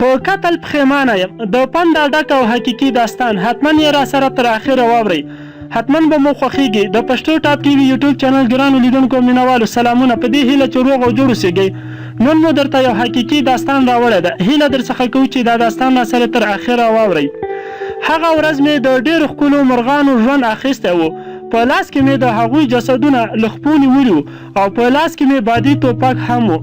په قتل پښیمانه یم د پنده ډک او حقیقي داستان حتما یې را سره تر اخره واورئ حتما به مو خوښیږي د پښتو ټاپ ټي وي یوټیوب چینل ګرانو لیدونکو مینوالو سلامونه په دې هیله چې روغ او جوړ اوسئ نن مو درته یو حقیقي داستان راوړی ده هیله درڅخه کوو چې دا داستان را سره تر اخره واورئ هغه ورځ مې د ډېرو ښکلو مرغانو ژوند اخیستی و په لاس کې مې د هغوی جسدونه له خپو نیولي او په لاس کې مې بادي توپک هم و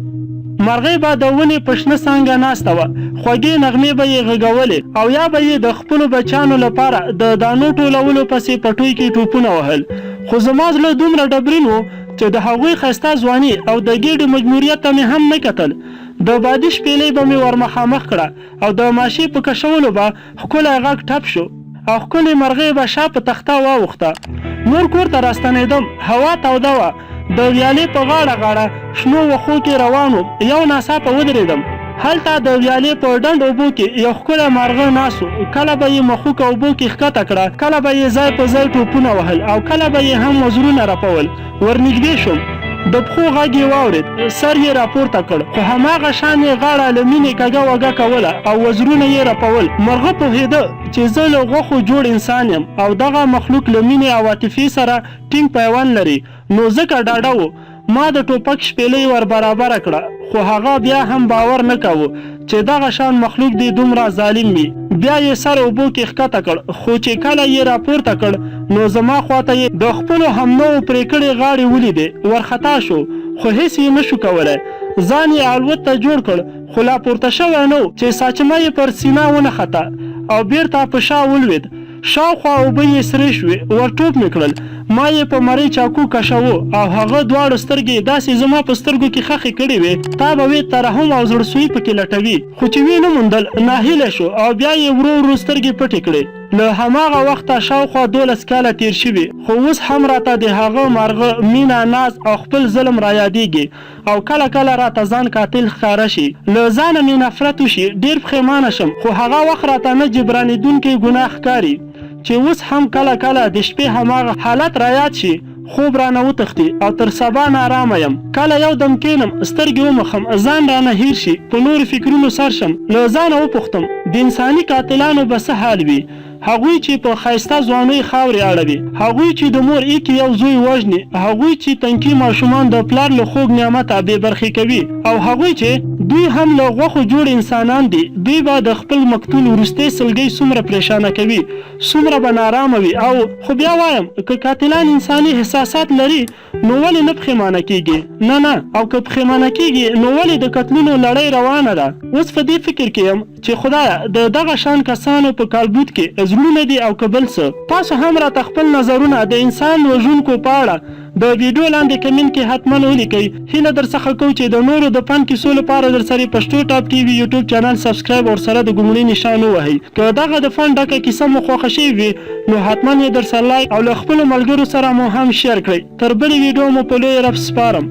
مرغۍ به د ونې په شنه څانګه ناسته وه خوږې نغمې به یې غږولې او یا به یې د خپلو بچیانو لپاره د دانو ټولولو پسې په ټوی کې ټوپونه وهل خو زما زړه دومره ډبرین و چې د هغوی ښایسته ځواني او د ګېډې مجبوریت ته مې هم نه کتل د بادي شپېلۍ به مې ور مخامخ کړه او د ماشې په کشولو به ښکلی غږ ټپ شو او ښکلې مرغۍ به شا په تخته واوښته نور کور ته راستنېدم هوا توده وه د ویالې په غاړه شنو وښو کې روان وم یو ناڅاپه ودرېدم هلته د ویالې په ډنډ اوبو کې یو ښکلی مارغه ناست و کله به یې مخوکه اوبو کې ښکته کړه کله به یې ځای په ځای ټوپونه وهل او کله به یې هم وزرونه رپول ورنږدې شوم د پښو غږ یې واورېد سر یې راپورته کړ خو هماغه شان یې غاړه له مینې کږه وږه کوله او وزرونه یې رپول مرغه پوهېده چې زه له غوښو جوړ انسان یم او دغه مخلوق له مینې او عاطفې سره ټینګ پیوند لري نو ځکه ډاډه و ما د ټوپک شپېلۍ ور برابره کړه خو هغه بیا هم باور نه کوو چې دغه شان مخلوق دی دومره ظالم وي بیا یې سر اوبو کې ښکته کړ خو چې کله یې راپورته کړ نو زما خواته یې د خپلو همنوعو پرې کړې غاړې ولیدې ورخطا شو خو هیڅ یې نشو کولی ځان یې الوت ته جوړ کړ خو لا پورته شوی نه و چې ساچمه یې پر سینه ونښته او بیرته په شا ولوېد شاوخوا اوبه یې سرې شوې ور ټوپ مې کړل ما یې په مرۍ چاقو کشوه او هغه دواړو سترګې داسې زما په سترګو کې خښې کړې وې تا به وې ترحم او زړسوي پکې لټوي خو چې ویې نه موندل ناهیله شو او بیا یې ورو ورو سترګې پټې کړې له هماغه وخته شاوخوا 12 کاله تیر شوي خو اوس هم راته د هغه مارغه مینه ناز او خپل ظلم را یادېږي او کله کله راته ځان قاتل ښکاره شي له ځانه مې نفرت وشي ډېر پښیمانه شم خو هغه وخت راته نه جبرانېدونکی ګناه ښکاري چې اوس هم کله کله د شپې هماغه حالت را یاد شي خوب رانه وتښتي او تر سبا نارامه یم کله یو دم کینم سترګې ومخم ځان رانه هیر شي په نورو فکرونو سر شم له ځانه وپوښتم د انساني قاتلانو به څه حال وي هغوی چې په ښایسته ځوانۍ خاورې اړوي هغوی چې د مور ایکې یو زوی وژني هغوی چې تنکي ماشومان د پلار له خوږ نعمته بې برخې کوي او هغوی چې دوی هم له غوښو جوړ انسانان دي دوی به د خپل مقتول وروستۍ سلګۍ څومره پریشانه کوي څومره به نارامه وي او خو بیا وایم که قاتلان انساني احساسات لري نو ولې نه پښیمانه کیږي نه او که پښیمانه کیږي نو ولې د قتلونو لړۍ روانه ده اوس په دې فکر کې یم چې خدایه د دغه شان کسانو په کالبوت کې زړونه دي او که بل څه تاسو هم راته خپل نظرونه د انسان وژونکو په اړه د ویډیو لاندې کمنټ کې حتما ولیکئ هیله درڅخه کوو چې د نورو د فن کیسو لپاره درسره پښتو ټاپ ټي وي یوټیوب چینل سبسکرایب او سره د ګومړي نشان ووهئ که دغه د فن ډکه کیسه مو خوښه شوې وي نو حتما یې درسره لایک او له خپلو ملګرو سره مو هم شیر کړئ تر بلې ویډیو مو په لوی رب سپارم